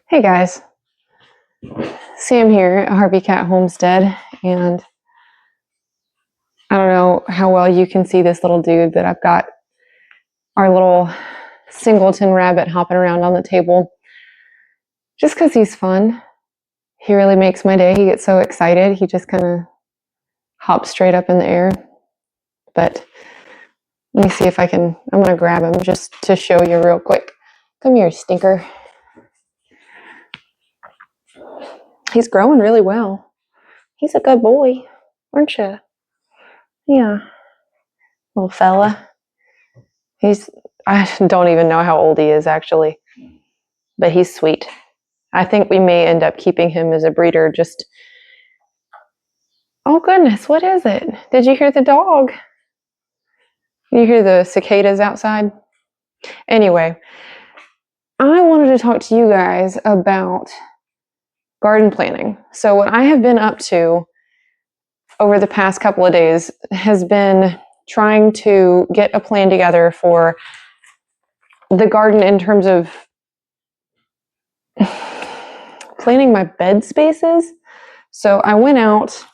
Hey guys, Sam here at Harvey Cat Homestead, and I don't know how well you can see this little dude, but I've got our little singleton rabbit hopping around on the table just because he's fun. He really makes my day. He gets so excited. He just kind of hops straight up in the air. But let me see if I'm going to grab him just to show you real quick. Come here, stinker. He's growing really well. He's a good boy, aren't you? Yeah, little fella. I don't even know how old he is actually, but he's sweet. I think we may end up keeping him as a breeder just, oh goodness, what is it? Did you hear the dog? You hear the cicadas outside? Anyway, I wanted to talk to you guys about garden planning. So what I have been up to over the past couple of days has been trying to get a plan together for the garden in terms of planning my bed spaces. So I went out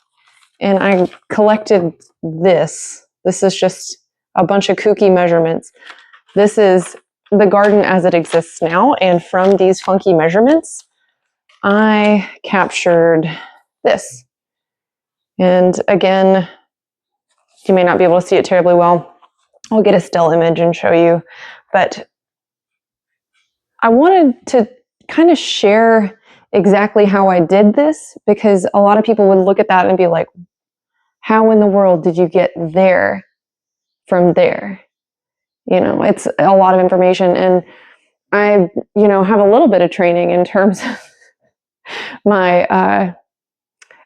and I collected this. This is just a bunch of kooky measurements. This is the garden as it exists now. And from these funky measurements, I captured this. And again, you may not be able to see it terribly well. I'll get a still image and show you. But I wanted to kind of share exactly how I did this, because a lot of people would look at that and be like, how in the world did you get there from there? You know, it's a lot of information. And I, have a little bit of training in terms of my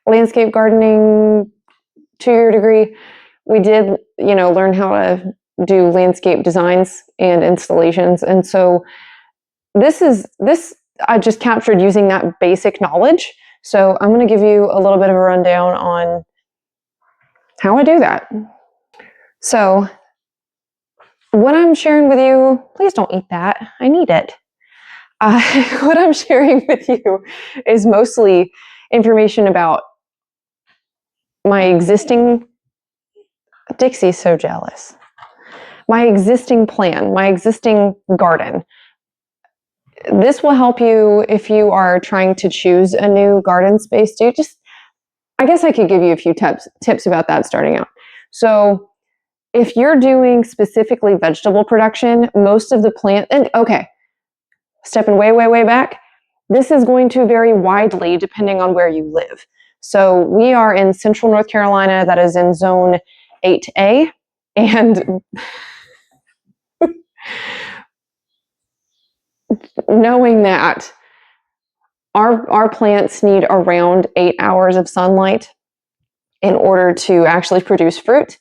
landscape gardening 2-year degree. We did, learn how to do landscape designs and installations. And so this I just captured using that basic knowledge. So I'm going to give you a little bit of a rundown on how I do that. So what I'm sharing with you, please don't eat that. I need it. What I'm sharing with you is mostly information about my existing, Dixie's so jealous, my existing plan, my existing garden. This will help you if you are trying to choose a new garden space too. I guess I could give you a few tips about that starting out. So if you're doing specifically vegetable production, most of the plant, and okay, stepping way, way, way back, this is going to vary widely depending on where you live. So we are in central North Carolina, that is in zone 8A, and knowing that our plants need around 8 hours of sunlight in order to actually produce fruit.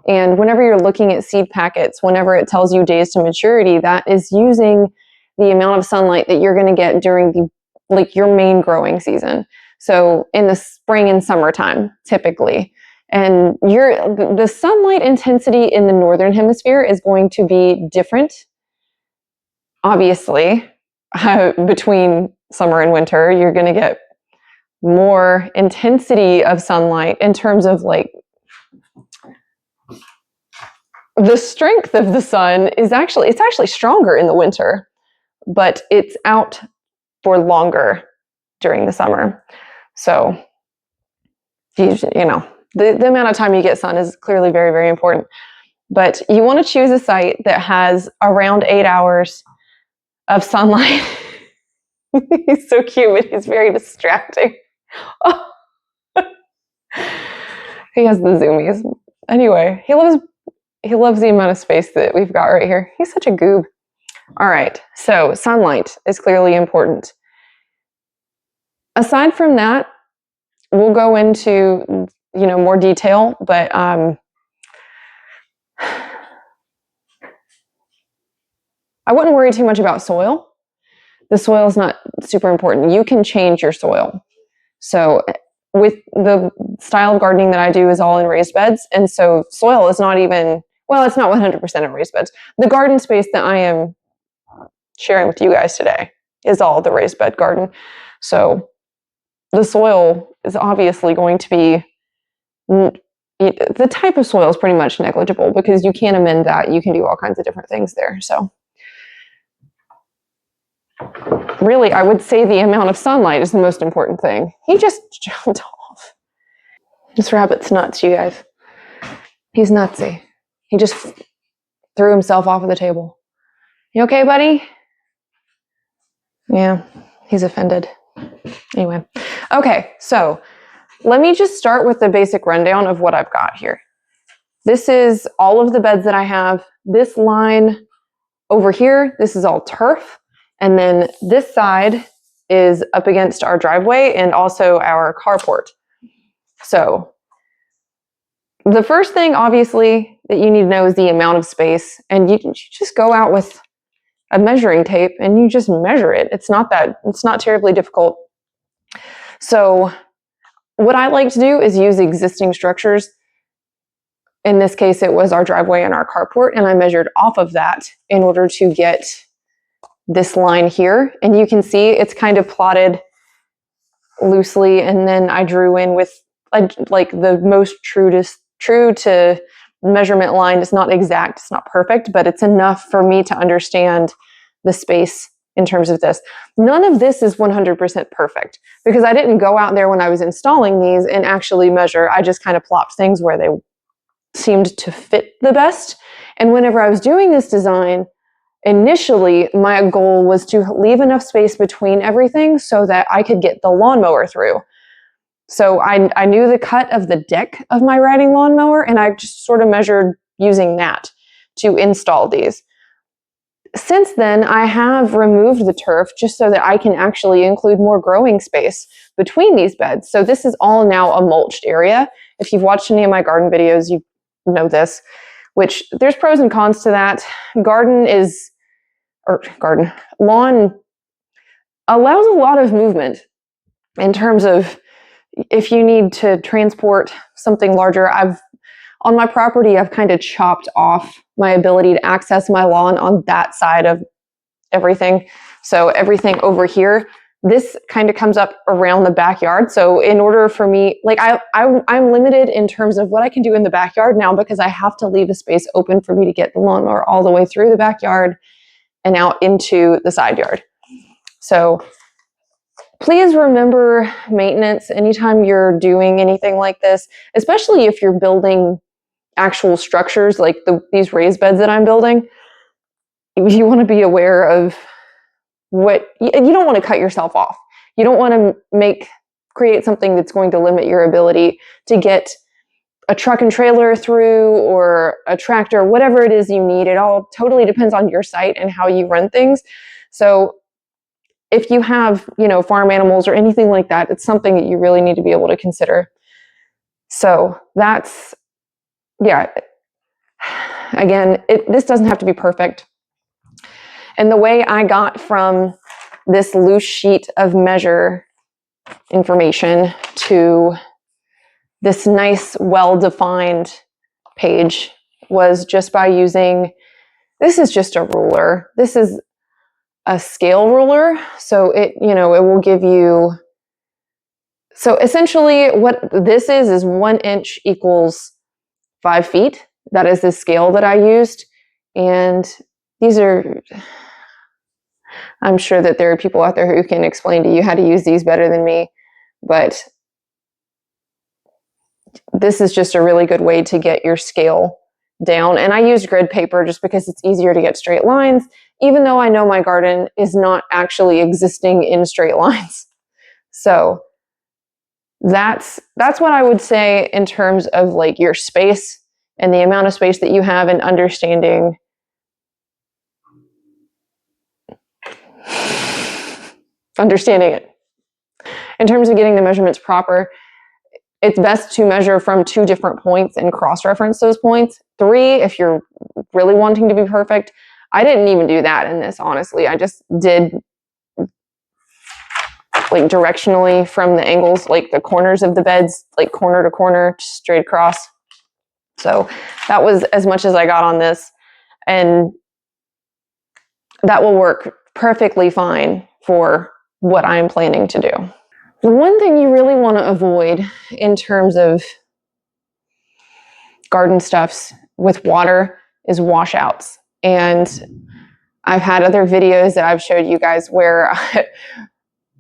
And whenever you're looking at seed packets, whenever it tells you days to maturity, that is using the amount of sunlight that you're going to get during your main growing season. So in the spring and summertime, typically. And the sunlight intensity in the northern hemisphere is going to be different, obviously. Between summer and winter, you're going to get more intensity of sunlight in terms of the strength of the sun is actually stronger in the winter, but it's out for longer during the summer. So, the amount of time you get sun is clearly very, very important. But you want to choose a site that has around 8 hours of sunlight. He's so cute, but he's very distracting. Oh. He has the zoomies. Anyway, he loves the amount of space that we've got right here. He's such a goob. All right, so sunlight is clearly important. Aside from that, we'll go into more detail, but I wouldn't worry too much about soil. The soil is not super important. You can change your soil. So with the style of gardening that I do is all in raised beds. And so soil is not even, well, it's not 100% in raised beds. The garden space that I am sharing with you guys today is all the raised bed garden. So the soil is obviously going to be, the type of soil is pretty much negligible because you can't amend that. You can do all kinds of different things there. So really, I would say the amount of sunlight is the most important thing. He just jumped off. This rabbit's nuts, you guys. He's nutsy. He just threw himself off of the table. You okay, buddy? Yeah, he's offended. Anyway, okay, so let me just start with the basic rundown of what I've got here. This is all of the beds that I have. This line over here, this is all turf. And then this side is up against our driveway and also our carport. So the first thing, obviously, that you need to know is the amount of space. And you just go out with a measuring tape and you just measure it. It's not terribly difficult. So what I like to do is use existing structures. In this case, it was our driveway and our carport, and I measured off of that in order to get this line here. And you can see it's kind of plotted loosely, and then I drew in with like the most true to measurement line. It's not exact, it's not perfect, but it's enough for me to understand the space in terms of this. None of this is 100% perfect because I didn't go out there when I was installing these and actually measure. I just kind of plopped things where they seemed to fit the best. And whenever I was doing this design, initially my goal was to leave enough space between everything so that I could get the lawnmower through. So I knew the cut of the deck of my riding lawnmower, and I just sort of measured using that to install these. Since then, I have removed the turf just so that I can actually include more growing space between these beds. So this is all now a mulched area. If you've watched any of my garden videos, you know this, which there's pros and cons to that. Lawn allows a lot of movement in terms of if you need to transport something larger. On my property, I've kind of chopped off my ability to access my lawn on that side of everything. So everything over here, this kind of comes up around the backyard. So in order for me, like I'm limited in terms of what I can do in the backyard now because I have to leave a space open for me to get the lawnmower all the way through the backyard and out into the side yard. So please remember maintenance anytime you're doing anything like this, especially if you're building actual structures like these raised beds that I'm building. You want to be aware of what you don't want to cut yourself off. You don't want to create something that's going to limit your ability to get a truck and trailer through or a tractor, whatever it is you need. It all totally depends on your site and how you run things. So if you have, farm animals or anything like that, it's something that you really need to be able to consider. So that's, again, this doesn't have to be perfect. And the way I got from this loose sheet of measure information to this nice, well-defined page was just by using, this is just a ruler. This is a scale ruler. So it will give you, so essentially what this is 1 inch equals 5 feet. That is the scale that I used. And these are, I'm sure that there are people out there who can explain to you how to use these better than me, but this is just a really good way to get your scale down. And I used grid paper just because it's easier to get straight lines, even though I know my garden is not actually existing in straight lines. So that's what I would say in terms of like your space and the amount of space that you have and understanding it. In terms of getting the measurements proper, it's best to measure from 2 different points and cross-reference those points. 3, if you're really wanting to be perfect. I didn't even do that in this, honestly. I just did like directionally from the angles, like the corners of the beds, like corner to corner, straight across. So that was as much as I got on this. And that will work perfectly fine for what I'm planning to do. The one thing you really want to avoid in terms of garden stuffs with water is washouts. And I've had other videos that I've showed you guys where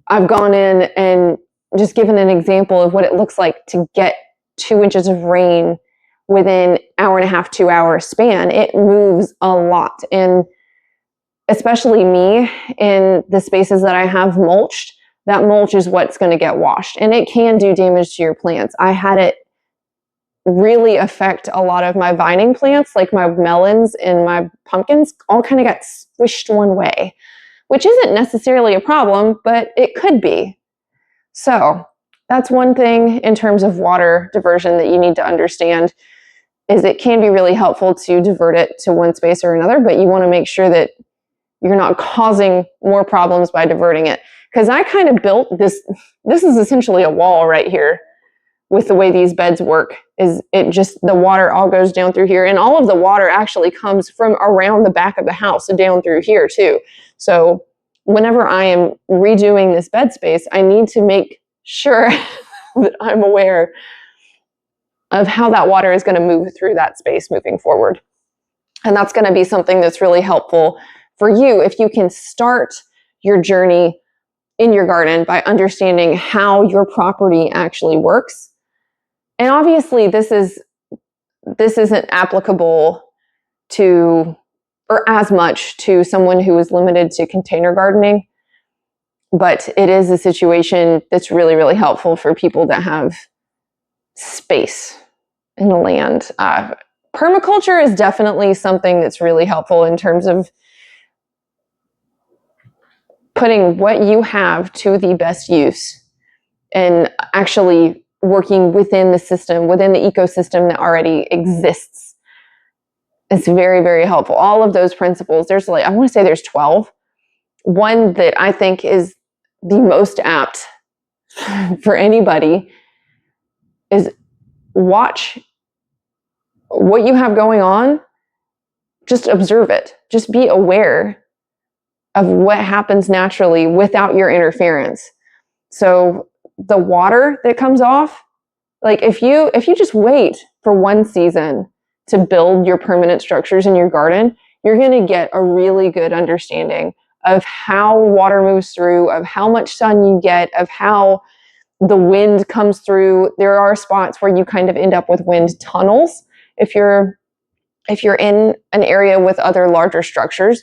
I've gone in and just given an example of what it looks like to get 2 inches of rain within hour and a half, 2 hour span. It moves a lot. And especially me, in the spaces that I have mulched, that mulch is what's going to get washed. And it can do damage to your plants. I had it really affect a lot of my vining plants, like my melons and my pumpkins, all kind of got swished one way, which isn't necessarily a problem, but it could be. So that's one thing in terms of water diversion that you need to understand, is it can be really helpful to divert it to one space or another, but you want to make sure that you're not causing more problems by diverting it. Because I kind of built this is essentially a wall right here with the way these beds work. Is it just, the water all goes down through here, and all of the water actually comes from around the back of the house and down through here too. So whenever I am redoing this bed space, I need to make sure that I'm aware of how that water is going to move through that space moving forward. And that's going to be something that's really helpful for you if you can start your journey in your garden by understanding how your property actually works. And obviously this isn't applicable to, or as much to, someone who is limited to container gardening, but it is a situation that's really, really helpful for people that have space in the land. Permaculture is definitely something that's really helpful in terms of putting what you have to the best use and actually working within the system, within the ecosystem that already exists. It's very, very helpful. All of those principles, there's I want to say there's 12. One that I think is the most apt for anybody is watch what you have going on. Just observe it. Just be aware of what happens naturally without your interference. So the water that comes off, like if you just wait for one season to build your permanent structures in your garden, you're going to get a really good understanding of how water moves through, of how much sun you get, of how the wind comes through. There are spots where you kind of end up with wind tunnels if you're in an area with other larger structures,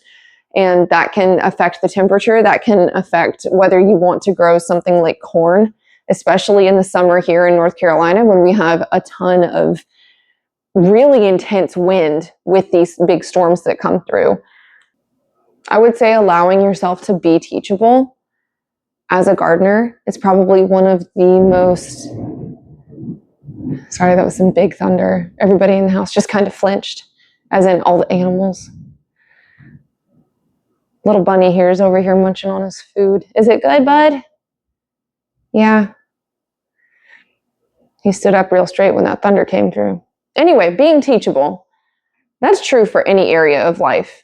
and that can affect the temperature. That can affect whether you want to grow something like corn, especially in the summer here in North Carolina when we have a ton of really intense wind with these big storms that come through. I would say allowing yourself to be teachable as a gardener is probably one of the most... Sorry, that was some big thunder. Everybody in the house just kind of flinched, as in all the animals. Little bunny here is over here munching on his food. Is it good, bud? Yeah. He stood up real straight when that thunder came through. Anyway, being teachable. That's true for any area of life.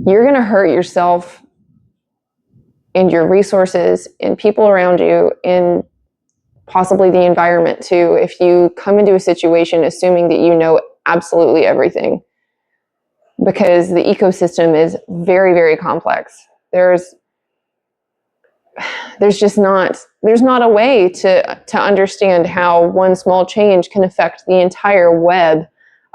You're going to hurt yourself and your resources and people around you and possibly the environment too if you come into a situation assuming that you know absolutely everything, because the ecosystem is very, very complex. There's not a way to understand how one small change can affect the entire web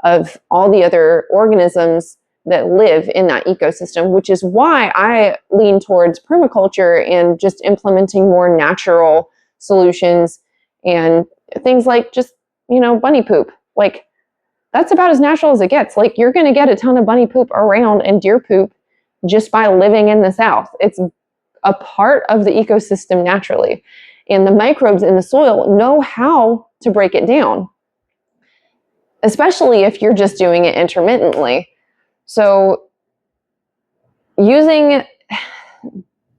of all the other organisms that live in that ecosystem, which is why I lean towards permaculture and just implementing more natural solutions and things like just, bunny poop. Like, that's about as natural as it gets. Like, you're going to get a ton of bunny poop around and deer poop just by living in the South. It's a part of the ecosystem naturally. And the microbes in the soil know how to break it down, especially if you're just doing it intermittently. So using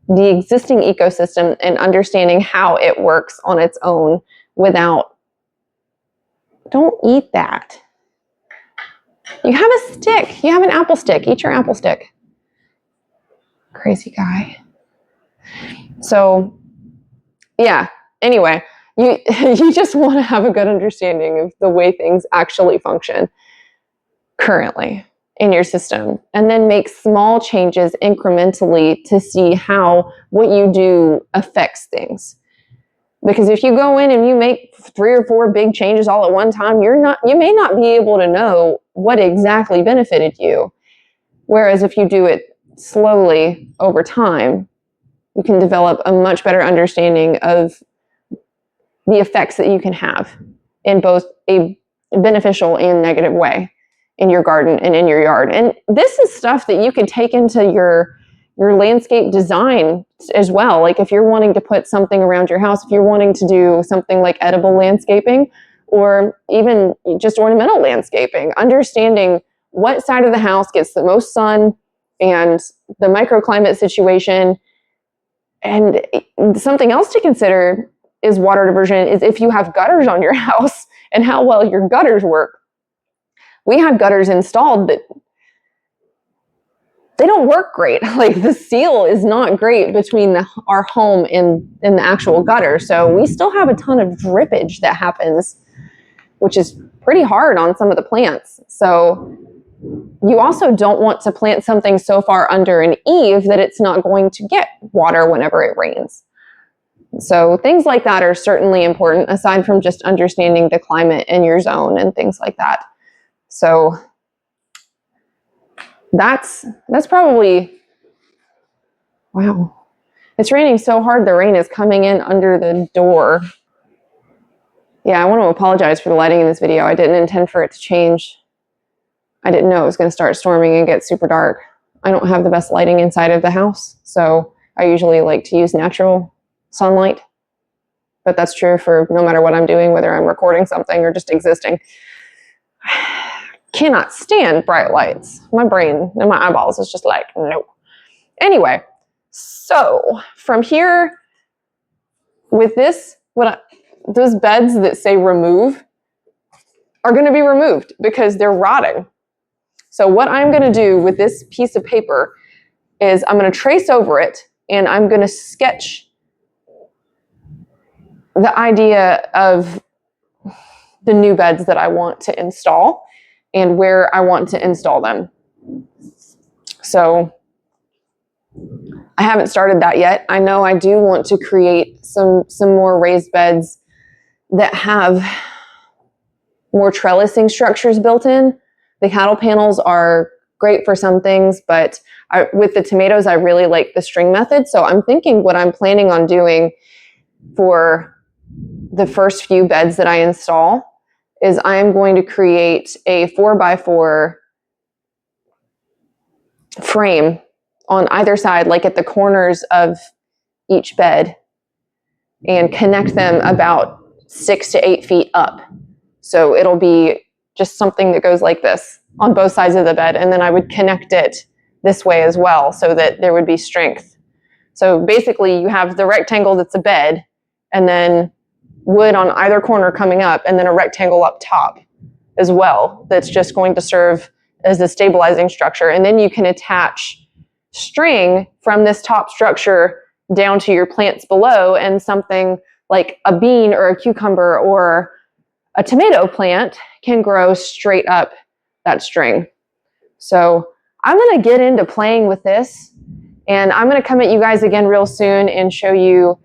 the existing ecosystem and understanding how it works on its own without... Don't eat that. You have a stick. You have an apple stick. Eat your apple stick. Crazy guy. So, yeah. Anyway, you just want to have a good understanding of the way things actually function currently in your system, and then make small changes incrementally to see how what you do affects things. Because if you go in and you make 3 or 4 big changes all at one time, you may not be able to know what exactly benefited you. Whereas if you do it slowly over time, you can develop a much better understanding of the effects that you can have in both a beneficial and negative way in your garden and in your yard. And this is stuff that you can take into your landscape design as well. Like if you're wanting to put something around your house, if you're wanting to do something like edible landscaping, or even just ornamental landscaping, understanding what side of the house gets the most sun and the microclimate situation. And something else to consider is water diversion, is if you have gutters on your house and how well your gutters work. We have gutters installed that they don't work great. Like the seal is not great between our home and the actual gutter. So we still have a ton of drippage that happens, which is pretty hard on some of the plants. So you also don't want to plant something so far under an eave that it's not going to get water whenever it rains. So things like that are certainly important, aside from just understanding the climate in your zone and things like that. So that's probably, wow. It's raining so hard the rain is coming in under the door. Yeah, I want to apologize for the lighting in this video. I didn't intend for it to change. I didn't know it was going to start storming and get super dark. I don't have the best lighting inside of the house, so I usually like to use natural sunlight. But that's true for no matter what I'm doing, whether I'm recording something or just existing. Cannot stand bright lights. My brain and my eyeballs is just like, no. Anyway, so from here, with this, those beds that say remove are going to be removed because they're rotting. So what I'm going to do with this piece of paper is I'm going to trace over it and I'm going to sketch the idea of the new beds that I want to install and where I want to install them. So I haven't started that yet. I know I do want to create some more raised beds that have more trellising structures built in. The cattle panels are great for some things, but with the tomatoes, I really like the string method. So I'm thinking what I'm planning on doing for the first few beds that I install is I am going to create a 4x4 frame on either side, like at the corners of each bed, and connect them about 6 to 8 feet up. So it'll be just something that goes like this on both sides of the bed, and then I would connect it this way as well so that there would be strength. So basically you have the rectangle that's a bed, and then wood on either corner coming up, and then a rectangle up top as well that's just going to serve as a stabilizing structure. And then you can attach string from this top structure down to your plants below, and something like a bean or a cucumber or a tomato plant can grow straight up that string. So I'm going to get into playing with this, and I'm going to come at you guys again real soon and show you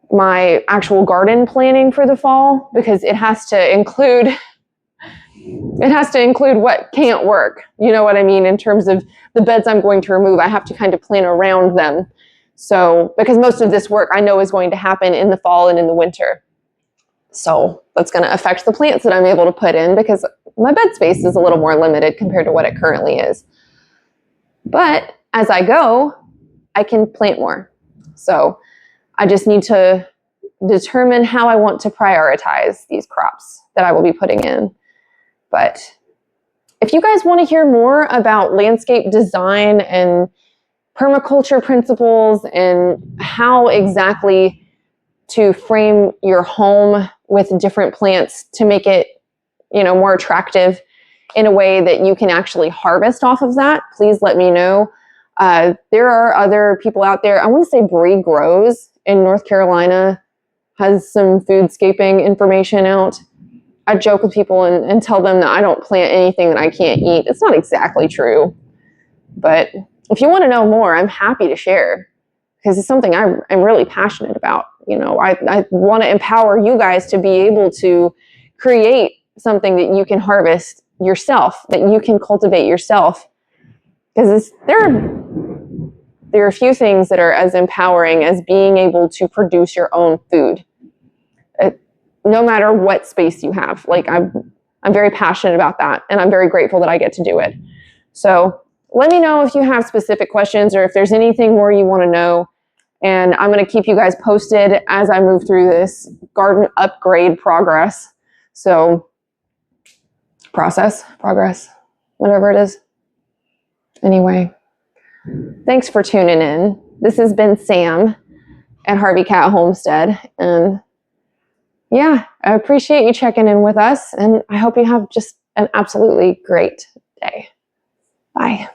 my actual garden planning for the fall, because it has to include what can't work. You know what I mean? In terms of the beds I'm going to remove, I have to kind of plan around them. So, because most of this work I know is going to happen in the fall and in the winter. So that's going to affect the plants that I'm able to put in, because my bed space is a little more limited compared to what it currently is. But as I go, I can plant more. So I just need to determine how I want to prioritize these crops that I will be putting in. But if you guys want to hear more about landscape design and permaculture principles and how exactly to frame your home with different plants to make it, more attractive in a way that you can actually harvest off of that, please let me know. There are other people out there. I want to say Brie Grows in North Carolina has some foodscaping information out. I joke with people and tell them that I don't plant anything that I can't eat. It's not exactly true. But if you want to know more, I'm happy to share because it's something I'm really passionate about. I want to empower you guys to be able to create something that you can harvest yourself, that you can cultivate yourself. Because there are a few things that are as empowering as being able to produce your own food, no matter what space you have. Like I'm very passionate about that, and I'm very grateful that I get to do it. So let me know if you have specific questions or if there's anything more you want to know. And I'm going to keep you guys posted as I move through this garden upgrade progress. So progress, whatever it is. Anyway, thanks for tuning in. This has been Sam at Harvey Cat Homestead. And yeah, I appreciate you checking in with us. And I hope you have just an absolutely great day. Bye.